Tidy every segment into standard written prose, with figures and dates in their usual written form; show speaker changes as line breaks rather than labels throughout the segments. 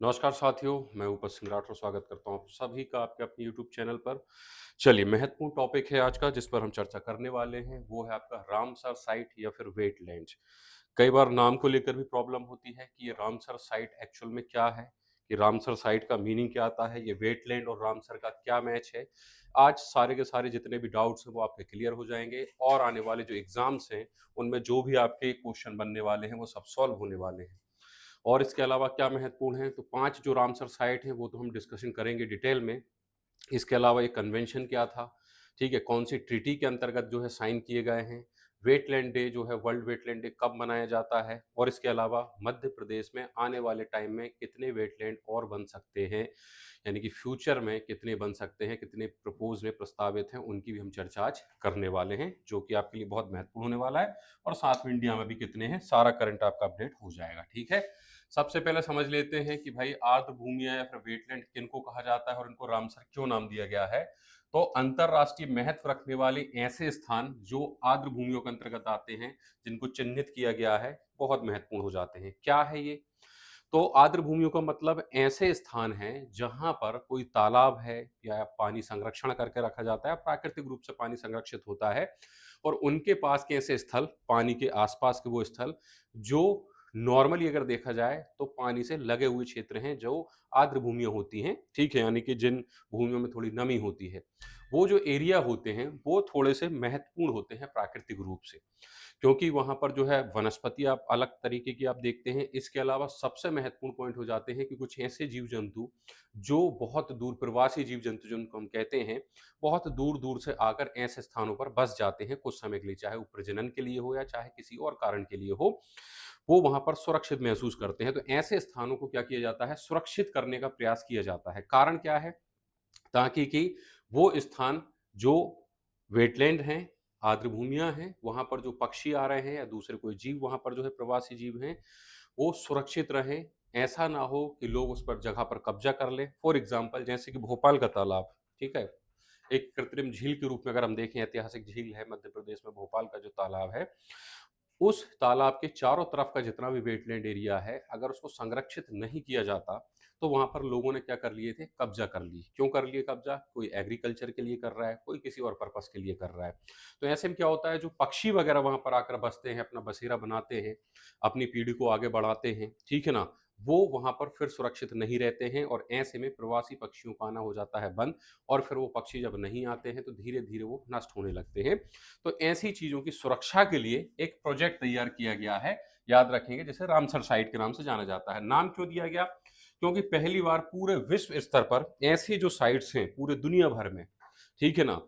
नमस्कार साथियों, मैं उपस्थित सिंह राठौर स्वागत करता हूँ आप सभी का आपके अपने यूट्यूब चैनल पर। चलिए, महत्वपूर्ण टॉपिक है आज का जिस पर हम चर्चा करने वाले हैं, वो है आपका रामसर साइट या फिर वेटलैंड। कई बार नाम को लेकर भी प्रॉब्लम होती है कि ये रामसर साइट एक्चुअल में क्या है, कि रामसर साइट का मीनिंग क्या आता है, ये वेटलैंड और रामसर का क्या मैच है। आज सारे के सारे जितने भी डाउट्स हैं वो आपके क्लियर हो जाएँगे और आने वाले जो एग्ज़ाम्स हैं, उनमें जो भी आपके क्वेश्चन बनने वाले हैं, वो सब सॉल्व होने वाले हैं। और इसके अलावा क्या महत्वपूर्ण है, तो 5 जो रामसर साइट हैं, वो तो हम डिस्कशन करेंगे डिटेल में। इसके अलावा ये कन्वेंशन क्या था, ठीक है? कौन-सी ट्रीटी के अंतर्गत जो है साइन किए गए हैं, वेटलैंड डे जो है वर्ल्ड वेटलैंड डे कब मनाया जाता है और इसके अलावा मध्य प्रदेश में आने वाले टाइम में कितने वेटलैंड और बन सकते हैं, यानी कि फ्यूचर में कितने बन सकते हैं, कितने प्रपोज़ में प्रस्तावित हैं, उनकी भी हम चर्चा आज करने वाले हैं, जो कि आपके लिए बहुत महत्वपूर्ण होने वाला है और साथ में इंडिया में भी कितने हैं, सारा करंट आपका अपडेट हो जाएगा, ठीक है? सबसे पहले समझ लेते हैं कि भाई आर्द्र भूमियां या फिर वेटलैंड किनको कहा जाता है और इनको रामसर क्यों नाम दिया गया है। तो अंतरराष्ट्रीय महत्व रखने वाले ऐसे स्थान जो आर्द्र भूमियों के अंतर्गत आते हैं, जिनको चिन्हित किया गया है, बहुत महत्वपूर्ण हो जाते हैं। क्या है ये? तो आर्द्र भूमियों का मतलब ऐसे स्थान हैं जहां पर कोई तालाब है या पानी संरक्षण करके रखा जाता है, प्राकृतिक रूप से पानी संरक्षित होता है और उनके पास के ऐसे स्थल, पानी के आसपास के वो स्थल जो नॉर्मली अगर देखा जाए तो पानी से लगे हुए क्षेत्र हैं, जो आर्द्र भूमियां होती हैं, ठीक है? यानी कि जिन भूमियों में थोड़ी नमी होती है, वो जो एरिया होते हैं वो थोड़े से महत्वपूर्ण होते हैं प्राकृतिक रूप से, क्योंकि वहाँ पर जो है वनस्पति आप अलग तरीके की आप देखते हैं। इसके अलावा सबसे महत्वपूर्ण पॉइंट हो जाते हैं कि कुछ ऐसे जीव-जंतु जो बहुत दूर, प्रवासी जीव-जंतु जिनको हम कहते हैं, बहुत दूर-दूर से आकर ऐसे स्थानों पर बस जाते हैं कुछ समय के लिए, चाहे वो प्रजनन के लिए हो या चाहे किसी और कारण के लिए हो, वो वहाँ पर सुरक्षित महसूस करते हैं। तो ऐसे स्थानों को क्या किया जाता है, सुरक्षित करने का प्रयास किया जाता है। कारण क्या है? ताकि कि वो स्थान जो वेटलैंड हैं, आर्द्र भूमियाँ हैं, वहाँ पर जो पक्षी आ रहे हैं या दूसरे कोई जीव वहाँ पर जो है प्रवासी जीव हैं, वो सुरक्षित रहें। ऐसा ना हो कि लोग उस पर जगह पर कब्ज़ा कर लें। फॉर एग्ज़ाम्पल जैसे कि भोपाल का तालाब, ठीक है? एक कृत्रिम झील के रूप में अगर हम देखें, ऐतिहासिक झील है मध्य प्रदेश में भोपाल का जो तालाब है, उस तालाब के चारों तरफ का जितना भी वेटलैंड एरिया है, अगर उसको संरक्षित नहीं किया जाता, तो वहाँ पर लोगों ने क्या कर लिए थे, कब्ज़ा कर ली। क्यों कर लिए कब्ज़ा? कोई एग्रीकल्चर के लिए कर रहा है, कोई किसी और पर्पज़ के लिए कर रहा है। तो ऐसे में क्या होता है, जो पक्षी वगैरह वहाँ पर आकर बसते हैं, अपना बसेरा बनाते हैं, अपनी पीढ़ी को आगे बढ़ाते हैं, ठीक है ना? वो वहाँ पर फिर सुरक्षित नहीं रहते हैं और ऐसे में प्रवासी पक्षियों का आना हो जाता है बंद और फिर वो पक्षी जब नहीं आते हैं, तो धीरे-धीरे वो नष्ट होने लगते हैं। तो ऐसी चीज़ों की सुरक्षा के लिए एक प्रोजेक्ट तैयार किया गया है, याद रखेंगे, जिसे रामसर साइट के नाम से जाना जाता है। नाम क्यों दिया गया? क्योंकि पहली बार पूरे विश्व स्तर पर ऐसी जो साइट्स हैं पूरे दुनिया भर में, ठीक है ना?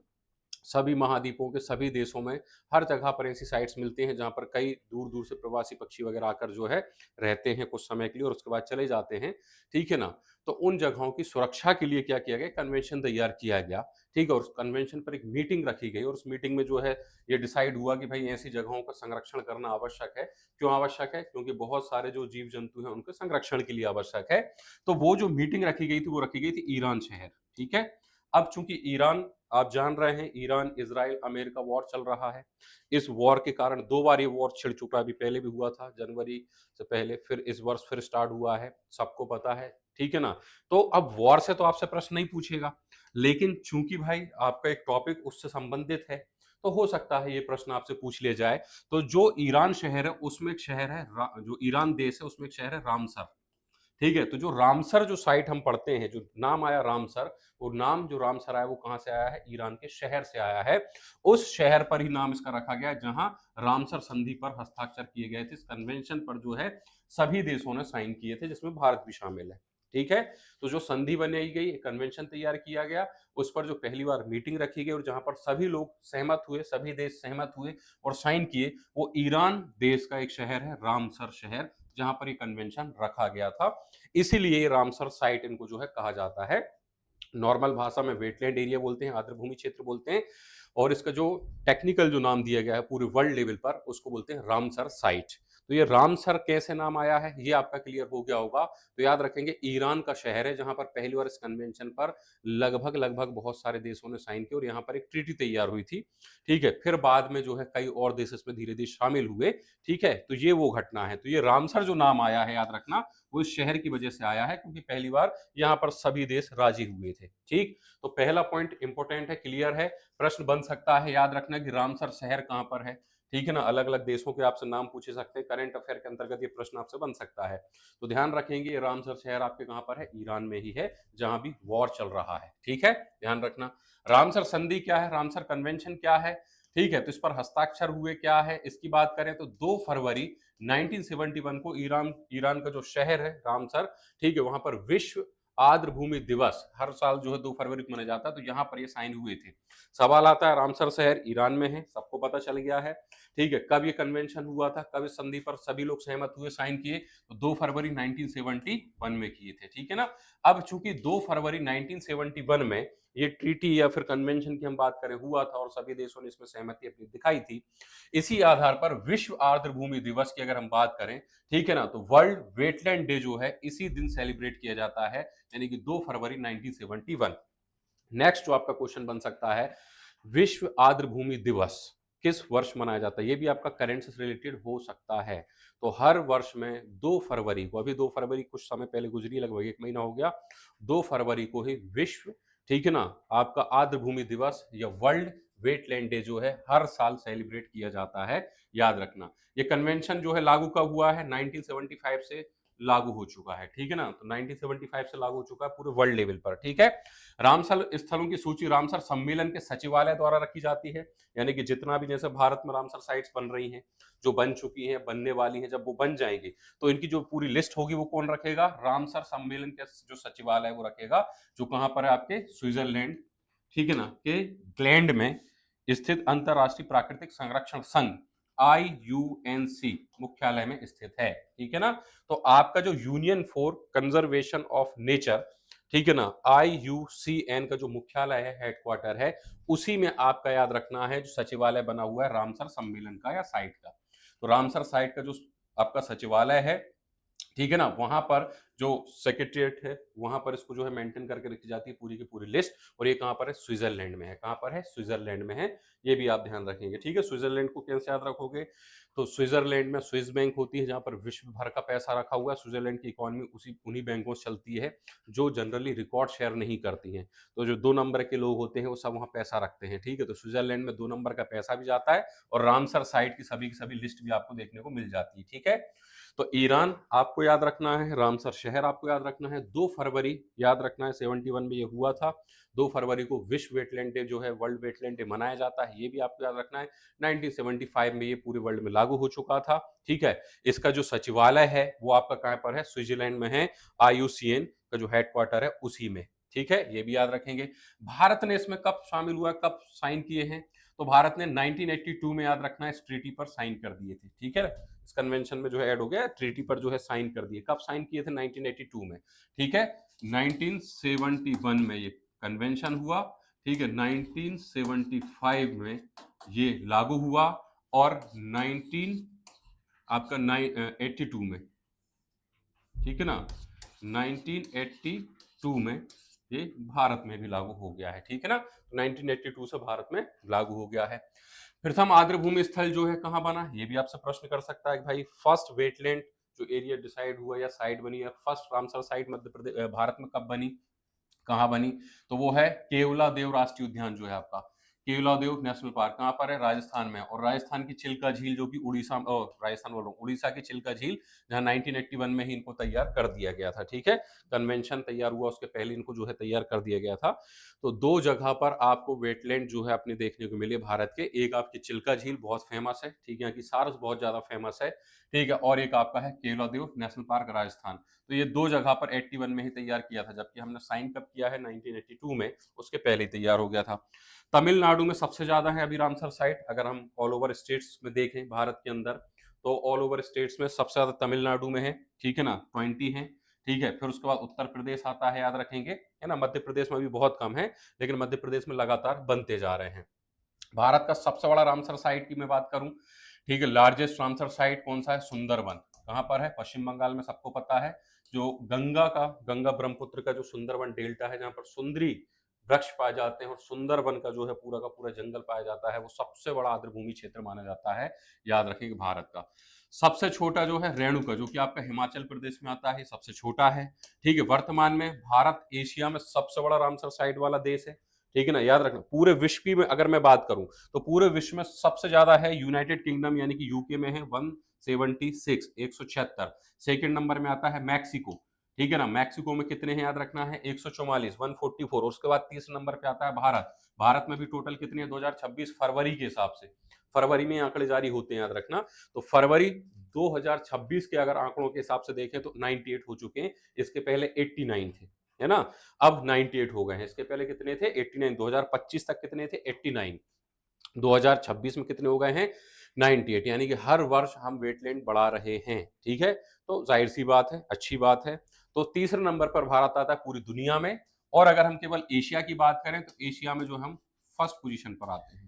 सभी महाद्वीपों के सभी देशों में हर जगह पर ऐसी साइट्स मिलती हैं जहाँ पर कई दूर-दूर से प्रवासी पक्षी वगैरह आकर जो है रहते हैं कुछ समय के लिए और उसके बाद चले जाते हैं, ठीक है ना? तो उन जगहों की सुरक्षा के लिए क्या किया गया, कन्वेंशन तैयार किया गया, ठीक है? और उस कन्वेंशन पर एक मीटिंग रखी गई और उस मीटिंग में जो है ये डिसाइड हुआ कि भाई ऐसी जगहों का संरक्षण करना आवश्यक है। क्यों आवश्यक है? क्योंकि बहुत सारे जो जीव-जंतु हैं उनके संरक्षण के लिए आवश्यक है। तो वो जो मीटिंग रखी गई थी वो रखी गई थी ईरान शहर, ठीक है? अब चूँकि ईरान, आप जान रहे हैं, ईरान, इज़राइल, अमेरिका वॉर चल रहा है। इस वॉर के कारण 2 बार ये वॉर छिड़ चुका है, अभी पहले भी हुआ था जनवरी से पहले, फिर इस वर्ष फिर स्टार्ट हुआ है, सबको पता है, ठीक है ना? तो अब वॉर से तो आपसे प्रश्न नहीं पूछेगा, लेकिन चूँकि भाई आपका एक टॉपिक उससे संबंधित है, तो हो सकता है ये प्रश्न आपसे पूछ लिया जाए। तो जो ईरान शहर है, उसमें एक शहर है जो ईरान देश है, उसमें एक शहर है रामसर। ठीक है? तो जो रामसर जो साइट हम पढ़ते हैं, जो नाम आया रामसर, वो नाम जो रामसर आया वो कहाँ से आया है? ईरान के शहर से आया है। उस शहर पर ही नाम इसका रखा गया है जहाँ रामसर संधि पर हस्ताक्षर किए गए थे। इस कन्वेंशन पर जो है सभी देशों ने साइन किए थे, जिसमें भारत भी शामिल है। ठीक है? तो जो संधि बनाई गई, कन्वेंशन तैयार किया गया, उस पर जो पहली बार मीटिंग रखी गई और जहाँ पर सभी लोग सहमत हुए, सभी देश सहमत हुए और साइन किए, वो ईरान देश का एक शहर है, रामसर शहर, जहाँ पर ये कन्वेंशन रखा गया था। इसीलिए रामसर साइट इनको जो है कहा जाता है। नॉर्मल भाषा में वेटलैंड एरिया बोलते हैं, आर्द्र भूमि क्षेत्र बोलते हैं और इसका जो टेक्निकल जो नाम दिया गया है पूरे वर्ल्ड लेवल पर, उसको बोलते हैं रामसर साइट। तो ये रामसर कैसे नाम आया है ये आपका क्लियर हो गया होगा। तो याद रखेंगे ईरान का शहर है जहां पर पहली बार इस कन्वेंशन पर लगभग लगभग बहुत सारे देशों ने साइन किया और यहाँ पर एक ट्रीटी तैयार हुई थी। ठीक है, फिर बाद में जो है कई और देश इसमें धीरे धीरे शामिल हुए। ठीक है, तो ये वो घटना है। तो ये रामसर जो नाम आया है याद रखना वो इस शहर की वजह से आया है क्योंकि पहली बार यहाँ पर सभी देश राजी हुए थे। ठीक, तो पहला पॉइंट इंपॉर्टेंट है, क्लियर है। प्रश्न बन सकता है, याद रखना कि रामसर शहर कहां पर है। ठीक है ना, अलग अलग देशों के आपसे नाम पूछे सकते हैं, करंट अफेयर के अंतर्गत ये प्रश्न आपसे बन सकता है। तो ध्यान रखेंगे ये रामसर शहर आपके कहां पर है, ईरान में ही है जहां भी वॉर चल रहा है। ठीक है, ध्यान रखना। रामसर संधि क्या है, रामसर कन्वेंशन क्या है, ठीक है, तो इस पर हस्ताक्षर हुए क्या है इसकी बात करें तो 2 फरवरी 1971 को ईरान ईरान का जो शहर है रामसर, ठीक है, वहां पर विश्व आर्द्र भूमि दिवस हर साल जो है 2 फरवरी को मनाया जाता है, तो यहां पर ये साइन हुए थे। सवाल आता है रामसर शहर ईरान में है, सबको पता चल गया है। ठीक है, कब ये कन्वेंशन हुआ था, कब इस संधि पर सभी लोग सहमत हुए, साइन किए, तो 2 फरवरी 1971 में किए थे। ठीक है ना, अब चूंकि 2 फरवरी 1971 में ये ट्रीटी या फिर कन्वेंशन की हम बात करें हुआ था और सभी देशों ने इसमें सहमति अपनी दिखाई थी, इसी आधार पर विश्व आर्द्र भूमि दिवस की अगर हम बात करें, ठीक है ना, तो वर्ल्ड वेटलैंड डे जो है इसी दिन सेलिब्रेट किया जाता है, यानी कि 2 फरवरी 1971। नेक्स्ट जो आपका क्वेश्चन बन सकता है, विश्व आर्द्र भूमि दिवस किस वर्ष मनाया जाता है, ये भी आपका करंट से रिलेटेड हो सकता है। तो हर वर्ष में 2 फरवरी को, अभी 2 फरवरी कुछ समय पहले गुजरी, लगभग 1 महीना हो गया, 2 फरवरी को ही विश्व, ठीक है ना, आपका आर्द्र भूमि दिवस या वर्ल्ड वेटलैंड डे जो है हर साल सेलिब्रेट किया जाता है, याद रखना। ये कन्वेंशन जो है लागू कब हुआ है, 1975 से लागू हो चुका है। ठीक है ना, तो 1975 से लागू हो चुका है पूरे वर्ल्ड लेवल पर। ठीक है, रामसर स्थलों की सूची रामसर सम्मेलन के सचिवालय द्वारा रखी जाती है, यानी कि जितना भी जैसे भारत में रामसर साइट्स बन रही हैं, जो बन चुकी हैं, बनने वाली हैं, जब वो बन जाएंगी तो इनकी जो पूरी लिस्ट होगी वो कौन रखेगा, रामसर सम्मेलन के जो सचिवालय वो रखेगा, जो कहां पर है आपके स्विट्जरलैंड, ठीक है ना, के ग्लैंड में स्थित अंतरराष्ट्रीय प्राकृतिक संरक्षण संघ IUNC मुख्यालय में स्थित है। ठीक है ना, तो आपका जो union for conservation of nature, ठीक है ना, IUCN का जो मुख्यालय है, हेडक्वार्टर है, उसी में आपका याद रखना है जो सचिवालय बना हुआ है रामसर सम्मेलन का या साइट का। तो रामसर साइट का जो आपका सचिवालय है, ठीक है ना, वहां पर जो सेक्रेटरीट है वहां पर इसको जो है मेंटेन करके रखी जाती है पूरी की पूरी लिस्ट, और ये कहां पर है, स्विट्जरलैंड में है। कहां पर है, स्विट्जरलैंड में है, ये भी आप ध्यान रखेंगे। ठीक है, स्विट्जरलैंड को कैसे याद रखोगे, तो स्विट्जरलैंड में स्विस बैंक होती है जहां पर विश्व भर का पैसा रखा हुआ है। स्विट्जरलैंड की इकोनॉमी उसी उन्हीं बैंकों से चलती है जो जनरली रिकॉर्ड शेयर नहीं करती हैं। तो जो 2 नंबर के लोग होते हैं वो सब वहां पैसा रखते हैं। ठीक है, तो स्विट्जरलैंड में 2 नंबर का पैसा भी जाता है और रामसर साइट की सभी लिस्ट भी आपको देखने को मिल जाती है। ठीक है, तो ईरान आपको याद रखना है, रामसर शहर आपको याद रखना है, 2 फरवरी याद रखना है, 71 में ये हुआ था। 2 फरवरी को विश्व वेटलैंड डे जो है, वर्ल्ड वेटलैंड डे मनाया जाता है, ये भी आपको याद रखना है। 1975 में ये पूरे वर्ल्ड में लागू हो चुका था। ठीक है, इसका जो सचिवालय है वो आपका कहां पर है, स्विट्जरलैंड में है, IUCN का जो हेडक्वार्टर है उसी में। ठीक है, ये भी याद रखेंगे। भारत ने इसमें कब शामिल हुआ, कब साइन किए हैं, तो भारत ने 1982 में याद रखना है इस ट्रीटी पर साइन कर दिए थे। ठीक है, इस कन्वेंशन में जो है ऐड हो गया, ट्रीटी पर जो है साइन कर दिए। कब साइन किए थे, 1982 में। ठीक है, 1971 में ये कन्वेंशन हुआ। ठीक है, 1975 में ये लागू हुआ और 82 में, ठीक है ना, 1982 में ये भारत में भी लागू हो गया है। ठीक है ना, 1982 से भारत में लागू हो गया है। प्रथम आर्द्र भूमि स्थल जो है कहां बना, ये भी आपसे प्रश्न कर सकता है कि भाई फर्स्ट वेटलैंड जो एरिया डिसाइड हुआ या साइट बनी है, first Ramsar site Madhya Pradesh Bharat में कब बनी, कहाँ बनी, तो वो है केवलादेव राष्ट्रीय उद्यान जो है आपका, केवलादेव नेशनल पार्क कहाँ पर है, राजस्थान में। और राजस्थान की चिल्का झील जो कि उड़ीसा, राजस्थान बोल रहा हूँ, उड़ीसा की चिल्का झील, जहाँ 1981 में ही इनको तैयार कर दिया गया था। ठीक है, कन्वेंशन तैयार हुआ उसके पहले इनको जो है तैयार कर दिया गया था। तो 2 जगह पर आपको वेटलैंड जो है अपने देखने को मिले भारत के, एक आपकी चिल्का झील बहुत फेमस है, ठीक है, यहाँ की सारस बहुत ज्यादा फेमस है। ठीक है, और एक आपका है केवलादेव नेशनल पार्क राजस्थान। तो ये 2 जगह पर 81 में ही तैयार किया था, जबकि हमने साइन कब किया है, 1982 में, उसके पहले ही तैयार हो गया था। तमिलनाडु में सबसे ज्यादा है अभी रामसर साइट, अगर हम ऑल ओवर स्टेट्स में देखें भारत के अंदर, तो ऑल ओवर स्टेट्स में सबसे ज्यादा तमिलनाडु में है। ठीक है ना, 20 है। ठीक है, फिर उसके बाद उत्तर प्रदेश आता है, याद रखेंगे, है ना, मध्य प्रदेश में भी बहुत कम है, लेकिन मध्य प्रदेश में लगातार बनते जा रहे हैं। भारत का सबसे बड़ा रामसर साइट की मैं बात करूं, ठीक है, लार्जेस्ट रामसर साइट कौन सा है? सुंदरवन। कहाँ पर है? पश्चिम बंगाल में, सबको पता है। जो गंगा ब्रह्मपुत्र का जो सुंदरवन डेल्टा है, जहां पर सुंदरी वृक्ष पाए जाते हैं और सुंदरवन का जो है पूरा का पूरा जंगल पाया जाता है, वो सबसे बड़ा आर्द्रभूमि क्षेत्र माना जाता है, याद रखिए, भारत का। सबसे छोटा जो है रेणुका, जो कि आपका हिमाचल प्रदेश में आता है, सबसे छोटा है। ठीक है, वर्तमान में भारत एशिया में सबसे बड़ा रामसर साइट वाला देश है। ठीक है ना, याद रखना। पूरे विश्व में अगर मैं बात करूं तो पूरे विश्व में सबसे ज्यादा है यूनाइटेड किंगडम यानी कि यूके में है 176, 176। सेकंड नंबर में आता है मैक्सिको। ठीक है ना, मैक्सिको में कितने हैं याद रखना है? 144, 144। उसके बाद तीसरे नंबर पे आता है भारत। भारत में भी टोटल कितने हैं 2026 फरवरी के हिसाब से? फरवरी में आंकड़े जारी होते हैं, याद रखना। तो फरवरी 2026 के अगर आंकड़ों के हिसाब से देखें तो 98 हो चुके हैं। इसके पहले 89 थे, है ना। अब 98 हो गए हैं। इसके पहले कितने थे? 89। 2025 तक कितने थे? 89। 2026 में कितने हो गए हैं? 98। यानी कि हर वर्ष हम वेटलैंड बढ़ा रहे हैं। ठीक है, तो जाहिर सी बात है, अच्छी बात है। तो तीसरे नंबर पर भारत आता है पूरी दुनिया में। और अगर हम केवल एशिया की बात करें तो एशिया में जो हम फर्स्ट पोजीशन पर आते हैं,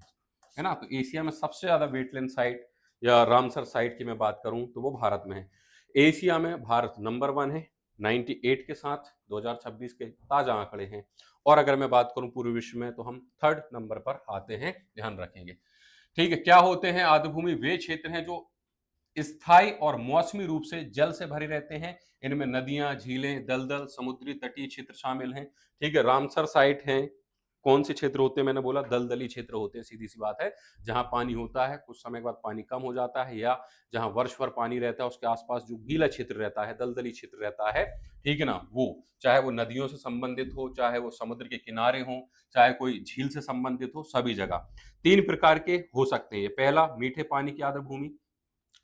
है ना। तो एशिया में सबसे ज्यादा वेटलैंड साइट या रामसर साइट की मैं बात करूं तो वो भारत में है। एशिया में भारत नंबर 1 है 98 के साथ, 2026 के ताजा आंकड़े हैं। और अगर मैं बात करूं पूरे विश्व में तो हम थर्ड नंबर पर आते हैं, ध्यान रखेंगे। ठीक है, क्या होते हैं आर्द्रभूमि? वे क्षेत्र हैं जो स्थायी और मौसमी रूप से जल से भरे रहते हैं। इनमें नदियां, झीलें, दलदल, समुद्री तटीय क्षेत्र शामिल हैं। ठीक है, रामसर साइट है, कौन से क्षेत्र होते हैं? मैंने बोला दलदली क्षेत्र होते हैं, सीधी सी बात है। जहां पानी होता है, कुछ समय के बाद पानी कम हो जाता है, या जहां वर्ष भर पानी रहता है उसके आसपास जो गीला क्षेत्र रहता है, दलदली क्षेत्र रहता है, ठीक है ना, वो चाहे वो नदियों से संबंधित हो, चाहे वो समुद्र के किनारे हो, चाहे कोई झील से संबंधित हो, सभी जगह। 3 प्रकार के हो सकते हैं। पहला, मीठे पानी की आर्द्रभूमि,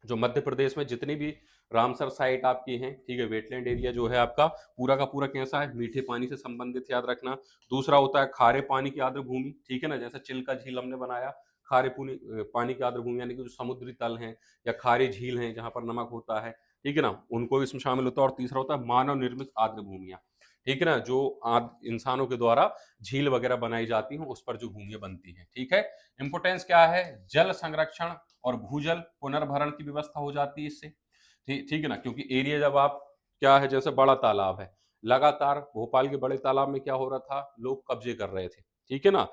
जो मध्य प्रदेश में जितनी भी रामसर साइट आपकी हैं, ठीक है, वेटलैंड एरिया जो है आपका पूरा का पूरा कैसा है? मीठे पानी से संबंधित, याद रखना। दूसरा होता है खारे पानी की आर्द्रभूमि, ठीक है ना, जैसे चिल्का झील हमने बनाया, खारे पानी की आर्द्रभूमि यानी कि जो समुद्री तल हैं या खारे झील हैं जहां पर नमक होता है, ठीक है ना, उनको भी इसमें शामिल होता है। और तीसरा होता है मानव निर्मित आर्द्रभूमियां, ठीक है ना, जो इंसानों के द्वारा झील वगैरह बनाई जाती हैं उस पर जो भूमियां बनती हैं। ठीक है, इंपोर्टेंस क्या है? जल संरक्षण और भूजल पुनर्भरण की व्यवस्था हो जाती है इससे। ठीक है ना, क्योंकि एरिया जब आप क्या है, जैसे बड़ा तालाब है, लगातार भोपाल के बड़े तालाब में क्या हो रहा था? लोग कब्जे कर रहे थे, ठीक है ना।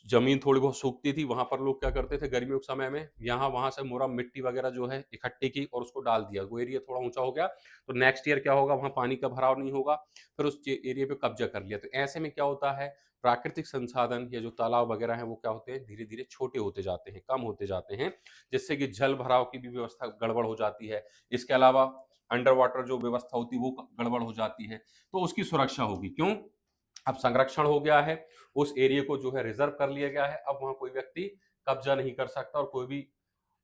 जमीन थोड़ी बहुत सूखती थी, वहां पर लोग क्या करते थे गर्मियों के समय में, यहाँ वहां से मुरम मिट्टी वगैरह जो है इकट्ठी की और उसको डाल दिया। वो एरिया थोड़ा ऊंचा हो गया तो नेक्स्ट ईयर क्या होगा? वहां पानी का भराव नहीं होगा, फिर उस एरिया पे कब्जा कर लिया। तो ऐसे में क्या होता है? प्राकृतिक संसाधन या जो तालाब वगैरह है वो क्या होते हैं? धीरे धीरे छोटे होते जाते हैं, कम होते जाते हैं, जिससे कि जल भराव की भी व्यवस्था गड़बड़ हो जाती है। इसके अलावा अंडर वाटर जो व्यवस्था होती है वो गड़बड़ हो जाती है, तो उसकी सुरक्षा होगी। क्यों? अब संरक्षण हो गया है, उस एरिया को जो है रिजर्व कर लिया गया है, अब वहां कोई व्यक्ति कब्जा नहीं कर सकता और कोई भी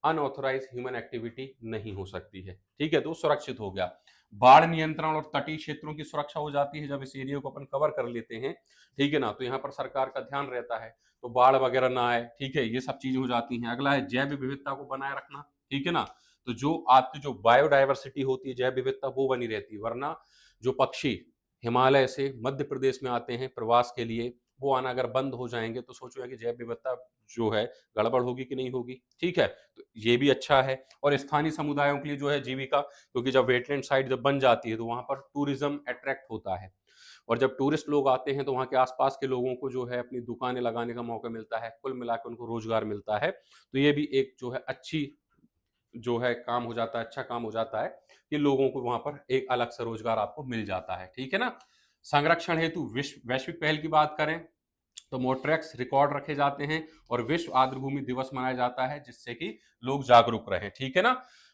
अनऑथोराइज ह्यूमन एक्टिविटी नहीं हो सकती है। ठीक है, तो सुरक्षित हो गया। बाढ़ नियंत्रण और तटीय क्षेत्रों की सुरक्षा हो जाती है जब इस एरिया को अपन कवर कर लेते हैं, ठीक है ना, तो यहाँ पर सरकार का ध्यान रहता है तो बाढ़ वगैरह ना आए। ठीक है, ये सब चीजें हो जाती हैं। अगला है जैव विविधता को बनाए रखना, ठीक है ना, तो जो आपकी जो बायोडाइवर्सिटी होती है, जैव विविधता, वो बनी रहती है। वरना जो पक्षी हिमालय से मध्य प्रदेश में आते हैं प्रवास के लिए, वो आना अगर बंद हो जाएंगे तो सोचो कि जैव विविधता जो है गड़बड़ होगी कि नहीं होगी। ठीक है, तो ये भी अच्छा है। और स्थानीय समुदायों के लिए जो है जीविका, क्योंकि जब वेटलैंड साइट जब बन जाती है तो वहां पर टूरिज्म अट्रैक्ट होता है, और जब टूरिस्ट लोग आते हैं तो वहाँ के आसपास के लोगों को जो है अपनी दुकानें लगाने का मौका मिलता है, कुल मिलाकर उनको रोजगार मिलता है। तो ये भी एक जो है अच्छी जो है काम हो जाता है, अच्छा काम हो जाता है कि लोगों को वहां पर एक अलग से रोजगार आपको मिल जाता है। ठीक है ना। संरक्षण हेतु विश्व वैश्विक पहल की बात करें तो मोट्रेक्स रिकॉर्ड रखे जाते हैं और विश्व आर्द्रभूमि दिवस मनाया जाता है जिससे कि लोग जागरूक रहें। ठीक है ना।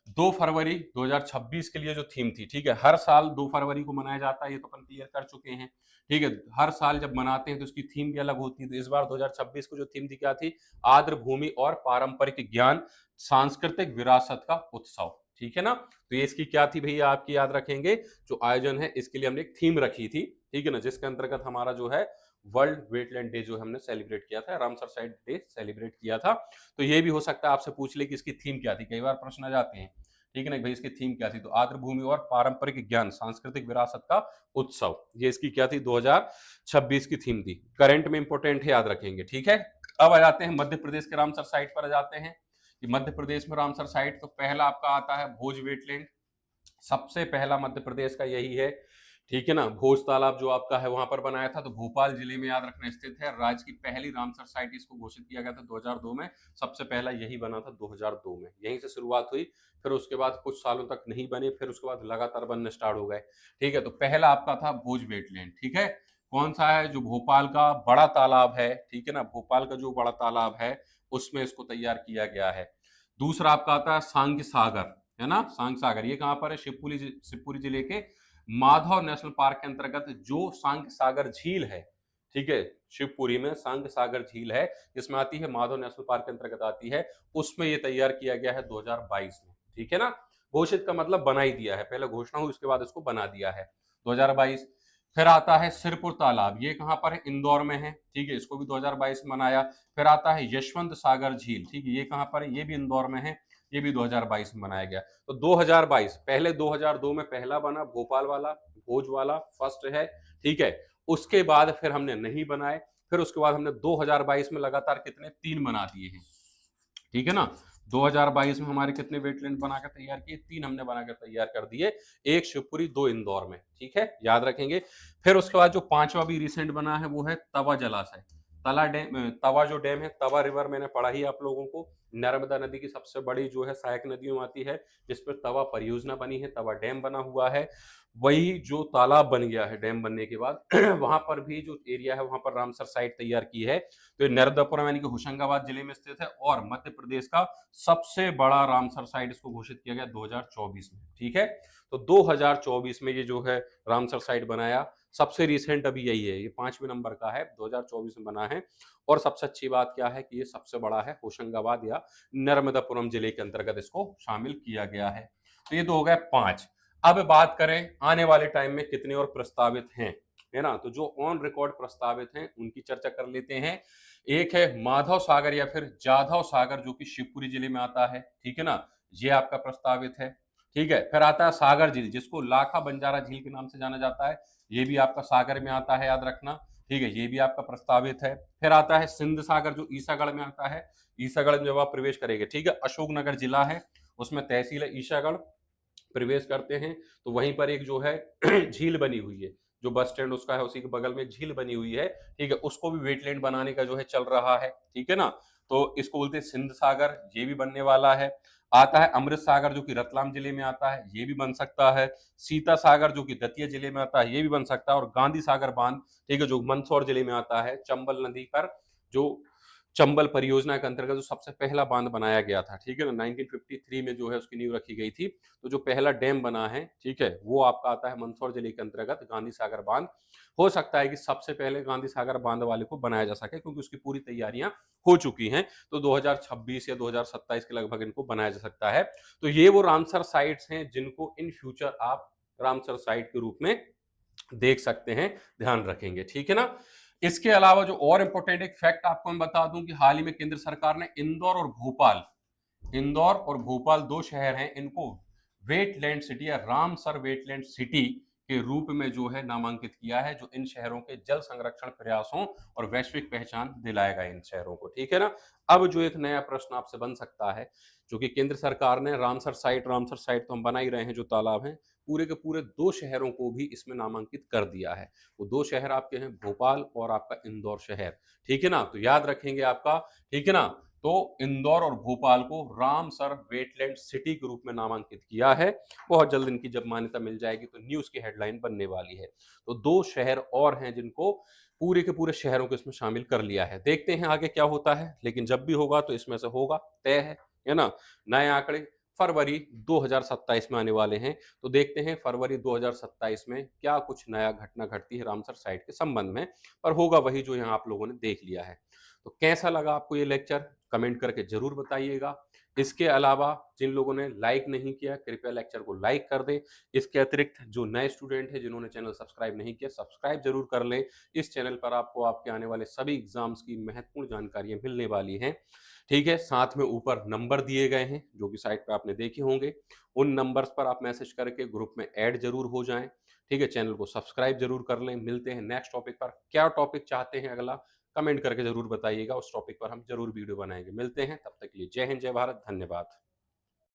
2 फरवरी 2026 के लिए जो थीम थी, ठीक है, हर साल 2 फरवरी को मनाया जाता है, ये तो अपन क्लियर कर चुके हैं। ठीक है, हर साल जब मनाते हैं तो उसकी थीम भी अलग होती है। तो इस बार 2026 को जो थीम थी क्या थी? आर्द्रभूमि और पारंपरिक ज्ञान सांस्कृतिक विरासत का उत्सव। ठीक है ना। तो ये इसकी क्या थी भैया, आपकी याद रखेंगे, जो आयोजन है इसके लिए हमने एक थीम रखी थी, ठीक है ना, जिसके अंतर्गत हमारा जो है वर्ल्ड वेटलैंड डे जो हमने सेलिब्रेट किया था, रामसर साइट डे सेलिब्रेट किया था। तो ये भी हो सकता है आपसे पूछ ले कि इसकी थीम क्या थी, कई बार प्रश्न आ जाते हैं, ठीक है ना, भाई इसकी थीम क्या थी? तो आर्द्रभूमि और पारंपरिक ज्ञान सांस्कृतिक विरासत का उत्सव, ये इसकी क्या थी? 2026 की थीम थी। करंट में इंपोर्टेंट है, याद रखेंगे। ठीक है, अब आ जाते हैं मध्य प्रदेश के रामसर साइट पर आ जाते हैं कि मध्य प्रदेश में रामसर साइट, तो पहला आपका आता है भोज वेटलैंड, सबसे पहला मध्य प्रदेश का यही है, ठीक है ना। भोज तालाब जो आपका है वहां पर बनाया था, तो भोपाल जिले में याद रखना स्थित है। राज्य की पहली रामसर साइट इसको घोषित किया गया था 2002 में, सबसे पहला यही बना था 2002 में, यहीं से शुरुआत हुई। फिर उसके बाद कुछ सालों तक नहीं बने, फिर उसके बाद लगातार बनने स्टार्ट हो गए, ठीक है। तो पहला आपका था भोज वेटलैंड, ठीक है। कौन सा है, जो भोपाल का बड़ा तालाब है, ठीक है ना, भोपाल का जो बड़ा तालाब है उसमें इसको तैयार किया गया है। दूसरा आपका आता है सांग सागर, है ना, सांग सागर, ये कहां पर है, शिवपुरी जिले के माधव नेशनल पार्क के अंतर्गत जो सांग सागर झील है, ठीक है, शिवपुरी में सांग सागर झील है, जिसमें आती है, माधव नेशनल पार्क के अंतर्गत आती है, उसमें ये तैयार किया गया है 2022 में, ठीक है ना। घोषित का मतलब बना ही दिया है, पहले घोषणा हुई उसके बाद इसको बना दिया है 2022। फिर आता है सिरपुर तालाब, ये कहां पर है, इंदौर में है, ठीक है, इसको भी 2022 में बनाया। फिर आता है यशवंत सागर झील, ठीक है, ये कहां पर है, ये भी इंदौर में है, ये भी 2022 में बनाया गया। तो 2022, पहले 2002 में पहला बना भोपाल वाला, भोज वाला फर्स्ट है, ठीक है। उसके बाद फिर हमने नहीं बनाए, फिर उसके बाद हमने 2022 में लगातार कितने, 3 बना दिए हैं, ठीक है ना। 2022 में हमारे कितने वेटलैंड बनाकर तैयार किए, 3 हमने बनाकर तैयार कर दिए, एक शिवपुरी, 2 इंदौर में, ठीक है, याद रखेंगे। फिर उसके बाद जो पांचवा भी रिसेंट बना है वो है तवा जलाशय, तला डैम, तवा जो डैम है, तवा रिवर मैंने पढ़ा ही आप लोगों को, नर्मदा नदी की सबसे बड़ी जो है सहायक नदियों में आती है, जिस पर तवा परियोजना बनी है, तवा डैम बना हुआ है। वही जो तालाब बन गया है डैम बनने के बाद वहां पर भी जो एरिया है वहां पर रामसर साइट तैयार की है, तो ये नर्मदापुरम यानी कि होशंगाबाद जिले में स्थित है, और मध्य प्रदेश का सबसे बड़ा रामसर साइट इसको घोषित किया गया 2024 में, ठीक है। तो 2024 में ये जो है रामसर साइट बनाया, सबसे रिसेंट अभी यही है, ये 5वें नंबर का है, 2024 में बना है। और सबसे अच्छी बात क्या है कि ये सबसे बड़ा है, होशंगाबाद या नर्मदापुरम जिले के अंतर्गत इसको शामिल किया गया है। तो ये तो हो गए 5। अब बात करें आने वाले टाइम में कितने और प्रस्तावित हैं, है ना, तो जो ऑन रिकॉर्ड प्रस्तावित हैं उनकी चर्चा कर लेते हैं। एक है माधव सागर या फिर जाधव सागर, जो कि शिवपुरी जिले में आता है, ठीक है ना, ये आपका प्रस्तावित है, ठीक है। फिर आता है सागर झील, जिसको लाखा बंजारा झील के नाम से जाना जाता है, ये भी आपका सागर में आता है, याद रखना, ठीक है, ये भी आपका प्रस्तावित है। फिर आता है सिंध सागर, जो ईसागढ़ में आता है, ईसागढ़ में जब आप प्रवेश करेंगे, ठीक है, अशोकनगर जिला है, उसमें तहसील है ईसागढ़, प्रवेश करते हैं तो वहीं पर एक जो है झील बनी हुई है, जो बस स्टैंड उसका है उसी के बगल में झील बनी हुई है, ठीक है, उसको भी वेटलैंड बनाने का जो है चल रहा है, ठीक है ना। तो इसको बोलते हैं सिंध सागर, ये भी बनने वाला है। आता है अमृत सागर, जो कि रतलाम जिले में आता है, ये भी बन सकता है। सीता सागर, जो कि दतिया जिले में आता है, ये भी बन सकता है। और गांधी सागर बांध, ठीक है, जो मंदसौर जिले में आता है, चंबल नदी पर, जो चंबल परियोजना के अंतर्गत जो सबसे पहला बांध बनाया गया था, ठीक है ना, 1953 में जो है उसकी नींव रखी गई थी। तो जो पहला डैम बना है, ठीक है, वो आपका आता है मंदसौर जिले के अंतर्गत गांधी सागर बांध। हो सकता है कि सबसे पहले गांधी सागर बांध वाले को बनाया जा सके, क्योंकि उसकी पूरी तैयारियां हो चुकी हैं, तो 2026 या 2027 के लगभग इनको बनाया जा सकता है। तो ये वो रामसर साइट्स हैं जिनको इन फ्यूचर आप रामसर साइट के रूप में देख सकते हैं, ध्यान रखेंगे, ठीक है ना। इसके अलावा जो और इंपॉर्टेंट एक फैक्ट आपको मैं बता दूं कि हाल ही में केंद्र सरकार ने इंदौर और भोपाल 2 शहर हैं, इनको वेटलैंड सिटी या रामसर वेटलैंड सिटी के रूप में जो है नामांकित किया है, जो इन शहरों के जल संरक्षण प्रयासों और वैश्विक पहचान दिलाएगा इन शहरों को, ठीक है ना। अब जो एक नया प्रश्न आपसे बन सकता है, जो कि केंद्र सरकार ने रामसर साइट तो हम बना ही रहे हैं, जो तालाब हैं, पूरे के पूरे 2 शहरों को भी इसमें नामांकित कर दिया है। वो 2 शहर आपके हैं भोपाल और आपका इंदौर शहर, ठीक है ना। तो याद रखेंगे आपका, ठीक है ना। तो इंदौर और भोपाल को रामसर वेटलैंड सिटी के रूप में नामांकित किया है। बहुत जल्द इनकी जब मान्यता मिल जाएगी तो न्यूज की हेडलाइन बनने वाली है। तो 2 शहर और हैं जिनको पूरे के पूरे शहरों को इसमें शामिल कर लिया है। देखते हैं आगे क्या होता है, लेकिन जब भी होगा तो इसमें से होगा, तय है ना। नए आंकड़े फरवरी 2027 में आने वाले हैं, तो देखते हैं फरवरी 2027 में क्या कुछ नया घटना घटती है रामसर साइट के संबंध में, पर होगा वही जो यहाँ आप लोगों ने देख लिया है। तो कैसा लगा आपको ये लेक्चर, कमेंट करके जरूर बताइएगा। इसके अलावा जिन लोगों ने लाइक नहीं किया, कृपया लेक्चर को लाइक कर दें। इसके अतिरिक्त जो नए स्टूडेंट हैं जिन्होंने चैनल सब्सक्राइब नहीं किया, सब्सक्राइब जरूर कर लें। इस चैनल पर आपको आपके आने वाले सभी एग्जाम्स की महत्वपूर्ण जानकारियां मिलने वाली हैं, ठीक है। साथ में ऊपर नंबर दिए गए हैं जो कि साइट पे आपने देखे होंगे, उन नंबर्स पर आप मैसेज करके ग्रुप में ऐड जरूर हो जाएं, ठीक है। चैनल को सब्सक्राइब जरूर कर लें। मिलते हैं नेक्स्ट टॉपिक पर, क्या टॉपिक चाहते हैं अगला कमेंट करके ज़रूर बताइएगा, उस टॉपिक पर हम ज़रूर वीडियो बनाएँगे। मिलते हैं, तब तक के लिए जय हिंद, जय भारत, धन्यवाद।